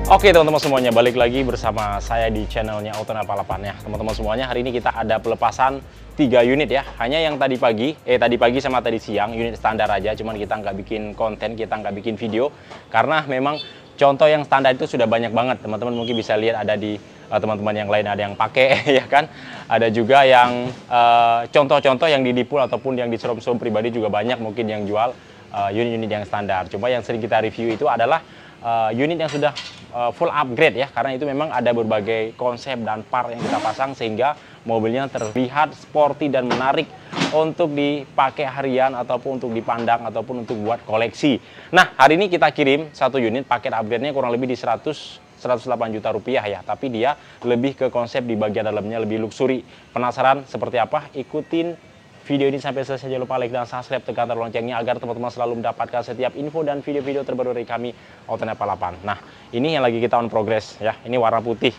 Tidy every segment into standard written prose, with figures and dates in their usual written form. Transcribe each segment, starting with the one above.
Oke teman-teman semuanya, balik lagi bersama saya di channelnya Auto 88 ya. Teman-teman semuanya, hari ini kita ada pelepasan 3 unit ya. Hanya yang tadi pagi sama tadi siang, unit standar aja. Cuman kita nggak bikin konten, kita nggak bikin video. Karena memang contoh yang standar itu sudah banyak banget. Teman-teman mungkin bisa lihat ada di teman-teman yang lain ada yang pakai ya kan. Ada juga yang contoh-contoh yang di Dipul ataupun yang di showroom pribadi juga banyak mungkin yang jual unit-unit yang standar. Cuma yang sering kita review itu adalah unit yang sudah full upgrade ya, karena itu memang ada berbagai konsep dan part yang kita pasang sehingga mobilnya terlihat sporty dan menarik untuk dipakai harian ataupun untuk dipandang ataupun untuk buat koleksi. Nah, hari ini kita kirim satu unit paket upgrade-nya kurang lebih di 108 juta rupiah ya, tapi dia lebih ke konsep di bagian dalamnya lebih luxury. Penasaran seperti apa? Ikutin video ini sampai selesai. Jangan lupa like dan subscribe, tekan tombol loncengnya agar teman-teman selalu mendapatkan setiap info dan video-video terbaru dari kami Auto 88. Nah, ini yang lagi kita on progress ya. Ini warna putih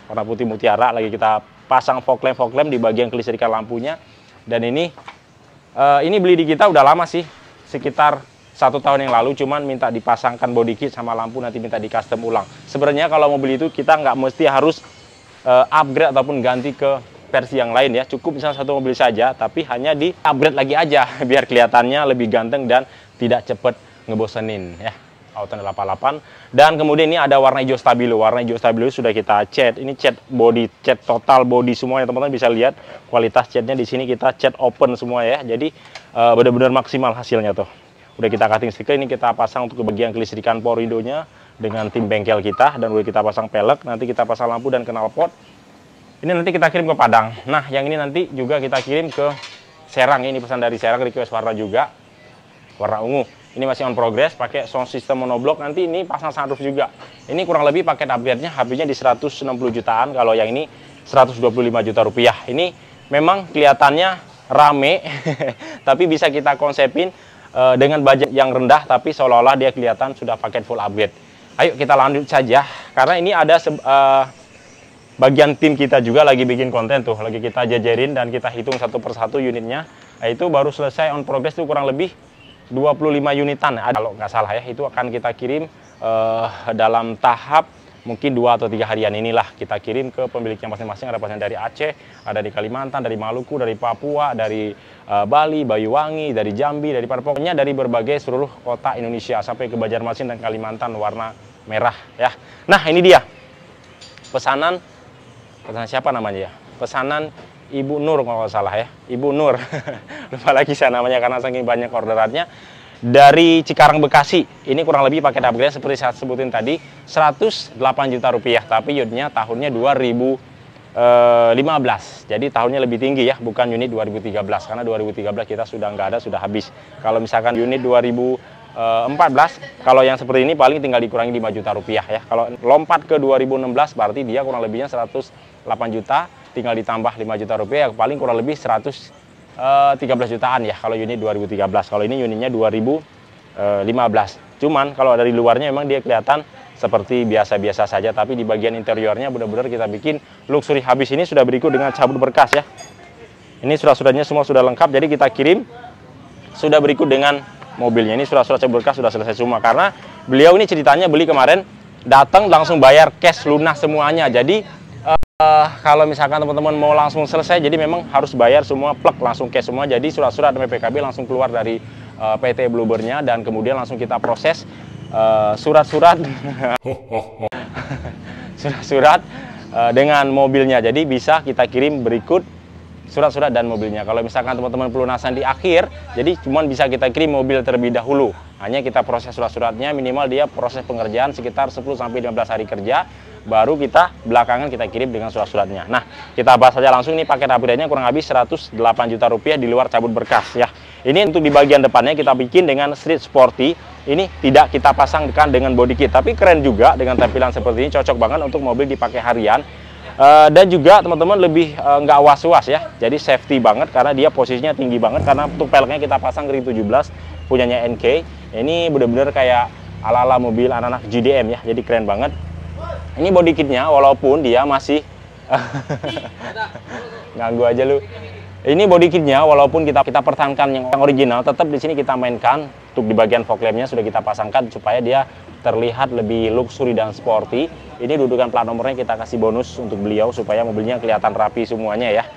mutiara, lagi kita pasang fog lamp di bagian kelistrikan lampunya. Dan ini beli di kita udah lama sih, sekitar 1 tahun yang lalu, cuman minta dipasangkan body kit sama lampu, nanti minta di custom ulang. Sebenarnya kalau mau beli itu kita nggak mesti harus upgrade ataupun ganti ke versi yang lain ya, cukup misalnya satu mobil saja tapi hanya di upgrade lagi aja biar kelihatannya lebih ganteng dan tidak cepet ngebosenin ya. Auto 88. Dan kemudian ini ada warna hijau stabilo. Warna hijau stabilo sudah kita cat. Ini cat body, cat total body semuanya, teman-teman bisa lihat kualitas catnya di sini kita cat open semua ya. Jadi benar-benar maksimal hasilnya tuh. Udah kita cutting stiker, ini kita pasang untuk ke bagian kelistrikan power window-nya dengan tim bengkel kita, dan udah kita pasang pelek, nanti kita pasang lampu dan knalpot. Ini nanti kita kirim ke Padang. Nah, yang ini nanti juga kita kirim ke Serang. Ini pesan dari Serang, request warna juga. Warna ungu. Ini masih on progress, pakai sound system monoblock. Nanti ini pasang sunroof juga. Ini kurang lebih paket upgrade-nya habisnya di 160 jutaan. Kalau yang ini 125 juta rupiah. Ini memang kelihatannya rame, tapi bisa kita konsepin dengan budget yang rendah, tapi seolah-olah dia kelihatan sudah paket full upgrade. Ayo kita lanjut saja, karena ini ada bagian tim kita juga lagi bikin konten tuh, lagi kita jajarin dan kita hitung satu persatu unitnya. Nah, itu baru selesai on progress tuh kurang lebih 25 unitan kalau nggak salah ya. Itu akan kita kirim dalam tahap mungkin 2 atau 3 harian inilah kita kirim ke pemiliknya masing-masing. Ada pasien dari Aceh, ada di Kalimantan, dari Maluku, dari Papua, dari Bali, Banyuwangi, dari Jambi, dari pokoknya dari berbagai seluruh kota Indonesia sampai ke Banjarmasin dan Kalimantan warna merah ya. Nah, ini dia pesanan siapa namanya ya? Pesanan Ibu Nur kalau nggak salah ya. Ibu Nur. Lupa lagi saya namanya karena saking banyak orderannya. Dari Cikarang Bekasi. Ini kurang lebih paket upgrade seperti saya sebutin tadi, 108 juta rupiah, tapi unitnya tahunnya 2015. Jadi tahunnya lebih tinggi ya, bukan unit 2013 karena 2013 kita sudah nggak ada, sudah habis. Kalau misalkan unit 2014, kalau yang seperti ini paling tinggal dikurangi 5 juta rupiah ya. Kalau lompat ke 2016 berarti dia kurang lebihnya 108 juta, tinggal ditambah 5 juta rupiah, paling kurang lebih 113 jutaan ya kalau unit 2013. Kalau ini unitnya 2015. Cuman kalau dari luarnya memang dia kelihatan seperti biasa-biasa saja, tapi di bagian interiornya benar-benar kita bikin luxury habis. Ini sudah berikut dengan cabut berkas ya. Ini surat-suratnya semua sudah lengkap, jadi kita kirim. Sudah berikut dengan mobilnya. Ini surat-surat cabut berkas sudah selesai semua, karena beliau ini ceritanya beli kemarin, datang langsung bayar cash lunas semuanya. Jadi kalau misalkan teman-teman mau langsung selesai, jadi memang harus bayar semua plek langsung cash semua. Jadi surat-surat PKB langsung keluar dari PT Bluebird-nya, dan kemudian langsung kita proses surat-surat surat-surat dengan mobilnya. Jadi bisa kita kirim berikut surat-surat dan mobilnya. Kalau misalkan teman-teman pelunasan di akhir, jadi cuman bisa kita kirim mobil terlebih dahulu. Hanya kita proses surat-suratnya, minimal dia proses pengerjaan sekitar 10-15 hari kerja, baru kita belakangan kita kirim dengan surat-suratnya. Nah, kita bahas saja langsung. Ini paket upgrade-nya kurang lebih 108 juta rupiah di luar cabut berkas ya. Ini untuk di bagian depannya kita bikin dengan street sporty. Ini tidak kita pasangkan dengan body kit, tapi keren juga dengan tampilan seperti ini, cocok banget untuk mobil dipakai harian. Dan juga teman-teman lebih nggak was-was ya, jadi safety banget karena dia posisinya tinggi banget, karena untuk peleknya kita pasang ring 17 punyanya NK. Ini bener-bener kayak ala-ala mobil anak-anak GDM ya, jadi keren banget. Ini body kitnya walaupun dia masih ganggu aja lu. Ini body kitnya walaupun kita pertahankan yang original, tetap di sini kita mainkan Untuk di bagian fog lampnya sudah kita pasangkan supaya dia terlihat lebih luxury dan sporty. Ini dudukan plat nomornya kita kasih bonus untuk beliau supaya mobilnya kelihatan rapi semuanya ya.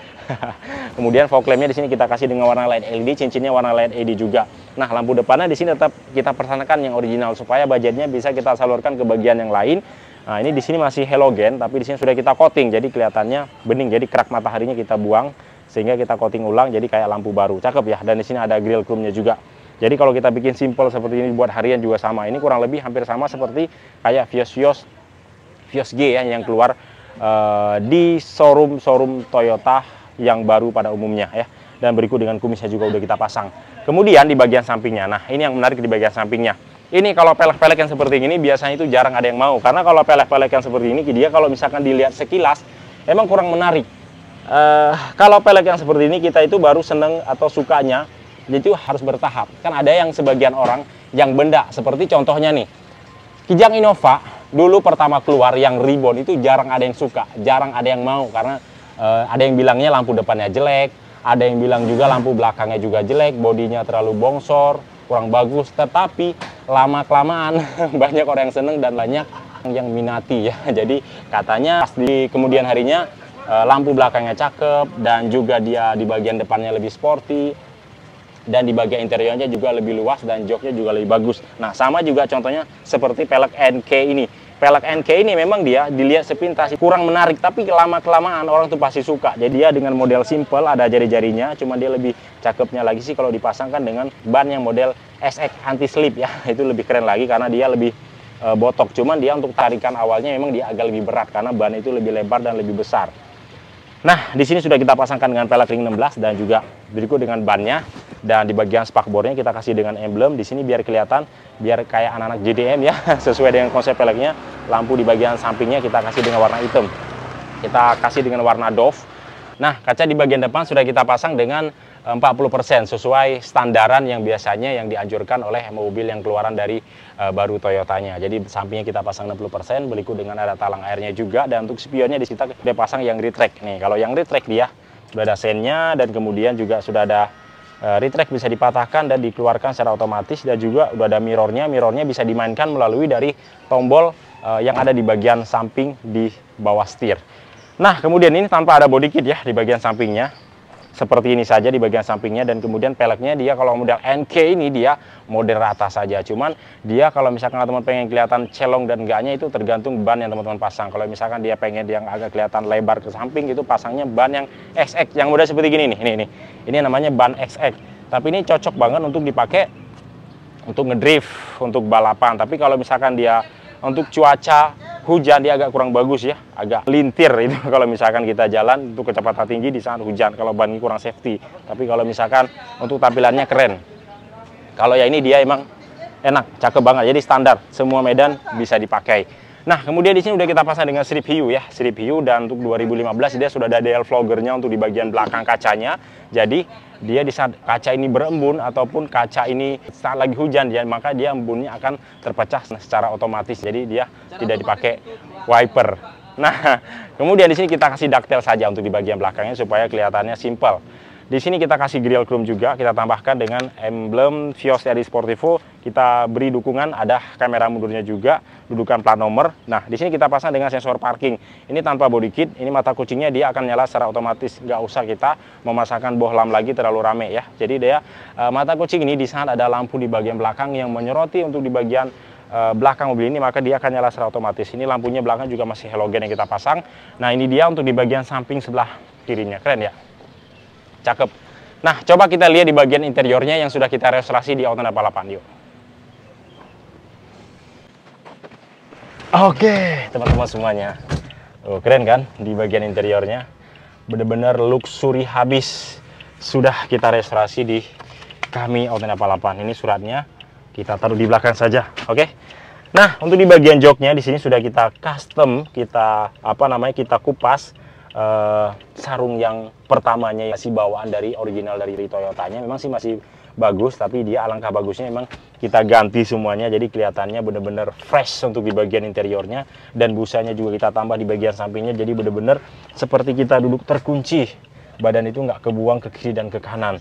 Kemudian fog lampnya di sini kita kasih dengan warna light LED, cincinnya warna light LED juga. Nah, lampu depannya di sini tetap kita persanakan yang original supaya budgetnya bisa kita salurkan ke bagian yang lain. Nah, ini di sini masih halogen, tapi di sini sudah kita coating, jadi kelihatannya bening. Jadi kerak mataharinya kita buang sehingga kita coating ulang, jadi kayak lampu baru. Cakep ya. Dan di sini ada grill chrome-nya juga. Jadi kalau kita bikin simple seperti ini buat harian juga sama. Ini kurang lebih hampir sama seperti kayak Vios G ya yang keluar di showroom Toyota yang baru pada umumnya ya. Dan berikut dengan kumisnya juga udah kita pasang. Kemudian di bagian sampingnya, nah ini yang menarik di bagian sampingnya. Ini kalau pelek-pelek yang seperti ini biasanya itu jarang ada yang mau. Karena kalau pelek-pelek yang seperti ini, dia kalau misalkan dilihat sekilas, emang kurang menarik. Kalau pelek yang seperti ini kita itu baru seneng atau sukanya, itu harus bertahap. Kan ada yang sebagian orang yang benda, seperti contohnya nih. Kijang Innova, dulu pertama keluar yang ribbon itu jarang ada yang suka, jarang ada yang mau. Karena ada yang bilangnya lampu depannya jelek, ada yang bilang juga lampu belakangnya juga jelek, bodinya terlalu bongsor, kurang bagus. Tetapi lama-kelamaan banyak orang yang seneng dan banyak yang minati ya. Jadi katanya pas di kemudian harinya lampu belakangnya cakep dan juga dia di bagian depannya lebih sporty dan di bagian interiornya juga lebih luas dan joknya juga lebih bagus. Nah, sama juga contohnya seperti pelek NK ini. Pelek NK ini memang dia dilihat sepintas kurang menarik, tapi lama-kelamaan orang tuh pasti suka. Jadi dia dengan model simple, ada jari-jarinya, cuma dia lebih cakepnya lagi sih kalau dipasangkan dengan ban yang model SX anti-slip ya. Itu lebih keren lagi karena dia lebih botok. Cuman dia untuk tarikan awalnya memang dia agak lebih berat karena ban itu lebih lebar dan lebih besar. Nah, di sini sudah kita pasangkan dengan pelek ring 16 dan juga berikut dengan bannya. Dan di bagian spakbornya kita kasih dengan emblem di sini biar kelihatan, biar kayak anak-anak JDM ya, sesuai dengan konsep peleknya. Lampu di bagian sampingnya kita kasih dengan warna hitam. Kita kasih dengan warna doff. Nah, kaca di bagian depan sudah kita pasang dengan 40% sesuai standaran yang biasanya yang dianjurkan oleh mobil yang keluaran dari baru Toyotanya. Jadi sampingnya kita pasang 60%, berikut dengan ada talang airnya juga. Dan untuk spionnya di sini kita pasang yang retract. Nih, kalau yang retract dia sudah ada sennya dan kemudian juga sudah ada retract bisa dipatahkan dan dikeluarkan secara otomatis, dan juga udah ada mirrornya. Mirrornya bisa dimainkan melalui dari tombol yang ada di bagian samping di bawah setir. Nah, kemudian ini tanpa ada body kit ya di bagian sampingnya. Seperti ini saja di bagian sampingnya, dan kemudian peleknya dia kalau model NK ini dia model rata saja. Cuman dia kalau misalkan teman-teman pengen kelihatan celong dan enggaknya itu tergantung ban yang teman-teman pasang. Kalau misalkan dia pengen yang agak kelihatan lebar ke samping itu pasangnya ban yang XX yang model seperti gini nih. Ini namanya ban XX. Tapi ini cocok banget untuk dipakai untuk ngedrift, untuk balapan. Tapi kalau misalkan dia untuk cuaca hujan dia agak kurang bagus ya, agak lintir itu kalau misalkan kita jalan untuk kecepatan tinggi di saat hujan, kalau ban ini kurang safety. Tapi kalau misalkan untuk tampilannya keren. Kalau ya ini dia emang enak, cakep banget, jadi standar, semua medan bisa dipakai. Nah, kemudian di sini udah kita pasang dengan strip hiu ya, strip hiu, dan untuk 2015 dia sudah ada DL floggernya untuk di bagian belakang kacanya. Jadi dia di saat kaca ini berembun ataupun kaca ini saat lagi hujan dia, maka dia embunnya akan terpecah secara otomatis. Jadi dia tidak dipakai wiper. Nah, kemudian di sini kita kasih ductile saja untuk di bagian belakangnya supaya kelihatannya simple. Di sini kita kasih grill chrome juga, kita tambahkan dengan emblem Vios RD Sportivo. Kita beri dukungan, ada kamera mundurnya juga, dudukan plat nomor. Nah, di sini kita pasang dengan sensor parking. Ini tanpa body kit, ini mata kucingnya dia akan nyala secara otomatis. Nggak usah kita memasangkan bohlam lagi terlalu rame ya. Jadi dia mata kucing ini di saat ada lampu di bagian belakang yang menyoroti untuk di bagian belakang mobil ini, maka dia akan nyala secara otomatis. Ini lampunya belakang juga masih halogen yang kita pasang. Nah, ini dia untuk di bagian samping sebelah kirinya. Keren ya? Cakep. Nah, coba kita lihat di bagian interiornya yang sudah kita restorasi di Auto 88. Yuk. Oke, teman-teman semuanya. Oh, keren kan di bagian interiornya? Bener-bener luxury habis. Sudah kita restorasi di kami Auto 88. Ini suratnya kita taruh di belakang saja. Oke. Nah, untuk di bagian joknya di sini sudah kita custom, kita kita kupas. Sarung yang pertamanya masih bawaan dari original dari Toyotanya, memang sih masih bagus, tapi dia alangkah bagusnya memang kita ganti semuanya, jadi kelihatannya bener-bener fresh untuk di bagian interiornya, dan busanya juga kita tambah di bagian sampingnya, jadi bener-bener seperti kita duduk terkunci, badan itu nggak kebuang ke kiri dan ke kanan.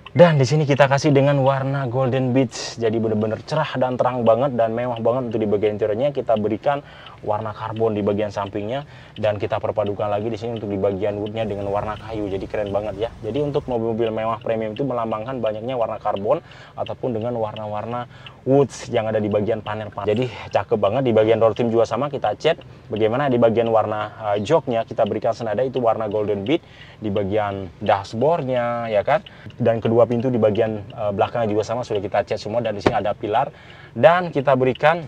Dan di sini kita kasih dengan warna Golden Beach, jadi benar-benar cerah dan terang banget dan mewah banget. Untuk di bagian interiornya kita berikan warna karbon di bagian sampingnya, dan kita perpadukan lagi di sini untuk di bagian woodnya dengan warna kayu. Jadi keren banget ya. Jadi untuk mobil-mobil mewah premium itu melambangkan banyaknya warna karbon ataupun dengan warna-warna woods yang ada di bagian panel-panel. Jadi cakep banget. Di bagian door trim juga sama kita cat. Bagaimana di bagian warna joknya kita berikan senada itu warna Golden Beach di bagian dashboardnya ya kan. Dan kedua pintu di bagian belakang juga sama, sudah kita cat semua. Dan di sini ada pilar dan kita berikan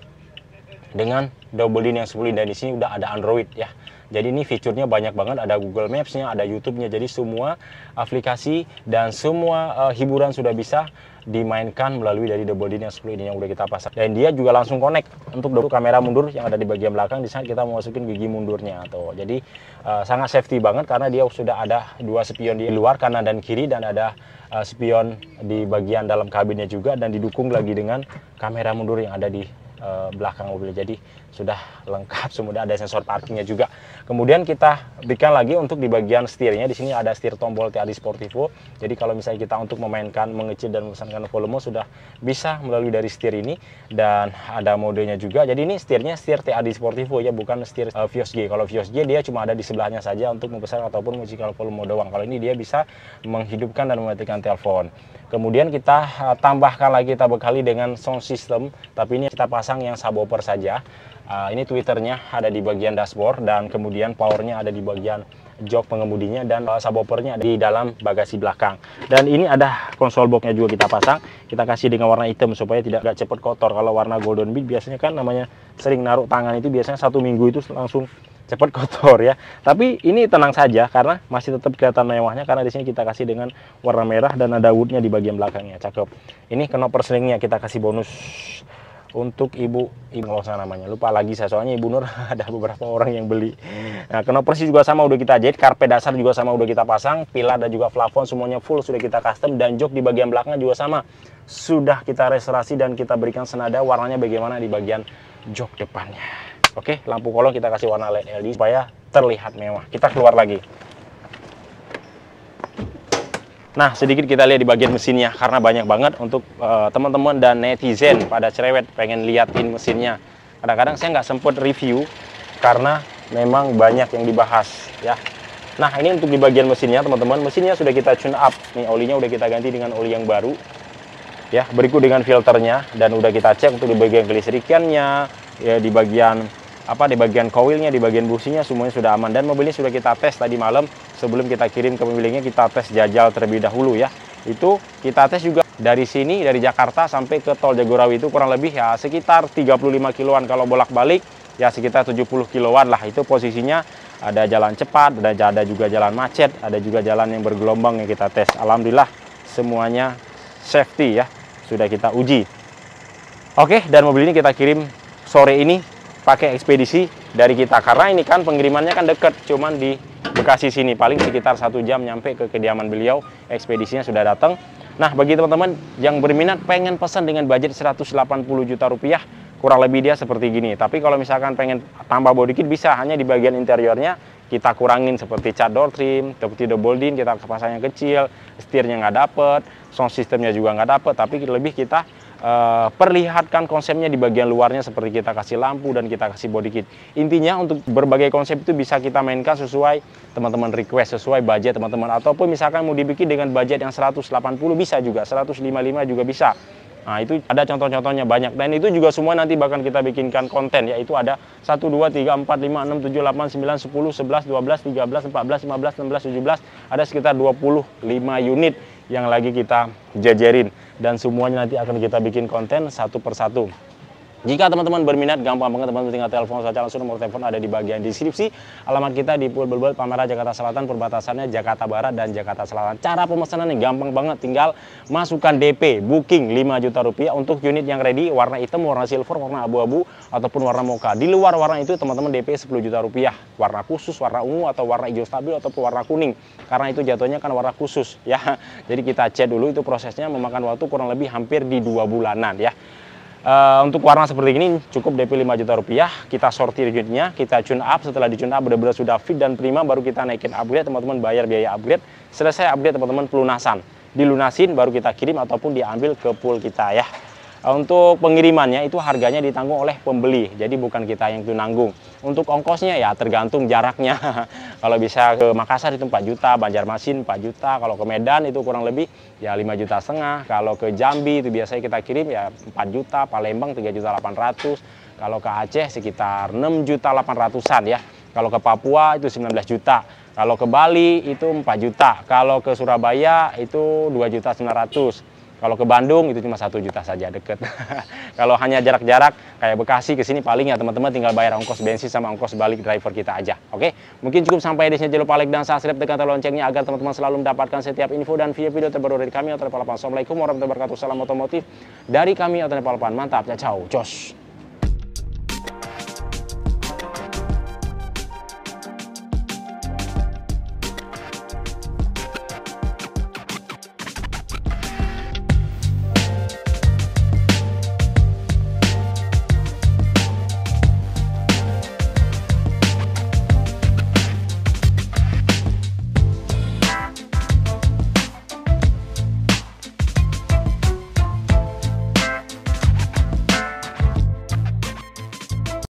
dengan double din yang 10, dan di sini udah ada Android ya. Jadi ini fiturnya banyak banget, ada Google Maps-nya, ada YouTube-nya. Jadi semua aplikasi dan semua hiburan sudah bisa dimainkan melalui dari double din yang 10 ini yang udah kita pasang. Dan dia juga langsung connect untuk kamera mundur yang ada di bagian belakang. Di sana kita mau masukin gigi mundurnya tuh. Jadi sangat safety banget karena dia sudah ada dua spion di luar kanan dan kiri, dan ada spion di bagian dalam kabinnya juga, dan didukung lagi dengan kamera mundur yang ada di belakang mobil. Jadi sudah lengkap, semua ada sensor parkingnya juga. Kemudian kita berikan lagi untuk di bagian setirnya. Di sini ada setir tombol TAD Sportivo. Jadi kalau misalnya kita untuk memainkan, mengecil dan memesankan volume sudah bisa melalui dari setir ini, dan ada modenya juga. Jadi ini setirnya setir TAD Sportivo ya, bukan setir Vios G. Kalau Vios G dia cuma ada di sebelahnya saja untuk membesar ataupun mengecilkan volume doang. Kalau ini dia bisa menghidupkan dan mematikan telepon. Kemudian kita tambahkan lagi, kita bekali dengan sound system, tapi ini kita pasang yang subwoofer saja. Ini tweeternya ada di bagian dashboard, dan kemudian powernya ada di bagian jok pengemudinya, dan subwoofernya ada di dalam bagasi belakang. Dan ini ada konsol boxnya juga kita pasang. Kita kasih dengan warna hitam supaya tidak cepat kotor. Kalau warna Golden Beach biasanya kan namanya sering naruh tangan itu biasanya 1 minggu itu langsung cepat kotor ya. Tapi ini tenang saja karena masih tetap kelihatan mewahnya, karena di sini kita kasih dengan warna merah dan ada woodnya di bagian belakangnya. Cakep. Ini knob perselingnya kita kasih bonus untuk ibu nggak usah namanya, lupa lagi saya, soalnya Ibu Nur ada beberapa orang yang beli. Nah, knob persi juga sama udah kita jahit, karpet dasar juga sama udah kita pasang, pilar dan juga plafon semuanya full sudah kita custom, dan jok di bagian belakang juga sama sudah kita restorasi dan kita berikan senada warnanya bagaimana di bagian jok depannya. Oke, lampu kolong kita kasih warna LED LED supaya terlihat mewah. Kita keluar lagi. Nah, sedikit kita lihat di bagian mesinnya, karena banyak banget untuk teman-teman dan netizen pada cerewet pengen liatin mesinnya. Kadang-kadang saya nggak sempet review karena memang banyak yang dibahas ya. Nah, ini untuk di bagian mesinnya teman-teman. Mesinnya sudah kita tune up. Nih, olinya udah kita ganti dengan oli yang baru. Ya, berikut dengan filternya, dan udah kita cek untuk di bagian kelistrikannya, ya di bagian di bagian coilnya, di bagian businya semuanya sudah aman. Dan mobilnya sudah kita tes tadi malam sebelum kita kirim ke pemiliknya, kita tes jajal terlebih dahulu ya. Itu kita tes juga dari sini, dari Jakarta sampai ke tol Jagorawi itu kurang lebih ya sekitar 35 kiloan, kalau bolak-balik ya sekitar 70 kiloan lah. Itu posisinya ada jalan cepat, ada juga jalan macet, ada juga jalan yang bergelombang yang kita tes. Alhamdulillah semuanya safety ya, sudah kita uji. Oke, dan mobil ini kita kirim sore ini pakai ekspedisi dari kita, karena ini kan pengirimannya kan deket, cuman di Bekasi sini paling sekitar 1 jam nyampe ke kediaman beliau. Ekspedisinya sudah datang. Nah, bagi teman-teman yang berminat pengen pesan dengan budget 180 juta rupiah, kurang lebih dia seperti gini. Tapi kalau misalkan pengen tambah body kit bisa, hanya di bagian interiornya kita kurangin seperti cat door trim, seperti double din kita pasang yang kecil, setirnya nggak dapet, sound systemnya juga nggak dapet, tapi lebih kita perlihatkan konsepnya di bagian luarnya, seperti kita kasih lampu dan kita kasih body kit. Intinya untuk berbagai konsep itu bisa kita mainkan sesuai teman-teman request, sesuai budget teman-teman, ataupun misalkan mau dibikin dengan budget yang 180 bisa juga, 155 juga bisa. Nah, itu ada contoh-contohnya banyak, dan itu juga semua nanti bahkan kita bikinkan konten, yaitu ada 1, 2, 3, 4, 5, 6, 7, 8, 9, 10, 11, 12, 13, 14, 15, 16, 17, ada sekitar 25 unit yang lagi kita jajarin, dan semuanya nanti akan kita bikin konten satu persatu. Jika teman-teman berminat, gampang banget teman-teman, tinggal telepon saja langsung, nomor telepon ada di bagian deskripsi. Alamat kita di Pul Bulbul, Palmerah, Jakarta Selatan, perbatasannya Jakarta Barat dan Jakarta Selatan. Cara pemesanannya gampang banget, tinggal masukkan DP, booking 5 juta rupiah untuk unit yang ready, warna hitam, warna silver, warna abu-abu, ataupun warna mocha. Di luar warna itu teman-teman DP 10 juta rupiah, warna khusus, warna ungu, atau warna hijau stabil, ataupun warna kuning. Karena itu jatuhnya kan warna khusus ya. Jadi kita cek dulu, itu prosesnya memakan waktu kurang lebih hampir di 2 bulanan ya. Untuk warna seperti ini cukup DP 5 juta rupiah, kita sortir unitnya, kita tune up. Setelah di tune up benar-benar sudah fit dan prima, baru kita naikin upgrade, teman-teman bayar biaya upgrade. Selesai upgrade teman-teman pelunasan. dilunasin baru kita kirim ataupun diambil ke pool kita ya. Untuk pengirimannya itu harganya ditanggung oleh pembeli, jadi bukan kita yang itu nanggung. Untuk ongkosnya ya tergantung jaraknya. Kalau bisa ke Makassar itu 4 juta, Banjarmasin 4 juta, kalau ke Medan itu kurang lebih ya 5,5 juta. Kalau ke Jambi itu biasanya kita kirim ya 4 juta, Palembang 3,8 juta, kalau ke Aceh sekitar 6,8 juta ya. Kalau ke Papua itu 19 juta. Kalau ke Bali itu 4 juta. Kalau ke Surabaya itu 2,9 juta. Kalau ke Bandung itu cuma 1 juta saja, deket. Kalau hanya jarak-jarak kayak Bekasi ke sini paling ya teman-teman tinggal bayar ongkos bensin sama ongkos balik driver kita aja. Oke, mungkin cukup sampai di sini. Jangan lupa like dan subscribe, tekan tombol loncengnya agar teman-teman selalu mendapatkan setiap info dan video-video terbaru dari kami, Autonepal 8. Assalamualaikum warahmatullahi wabarakatuh. Salam otomotif dari kami, Autonepal 8. Mantap, ciao, jos.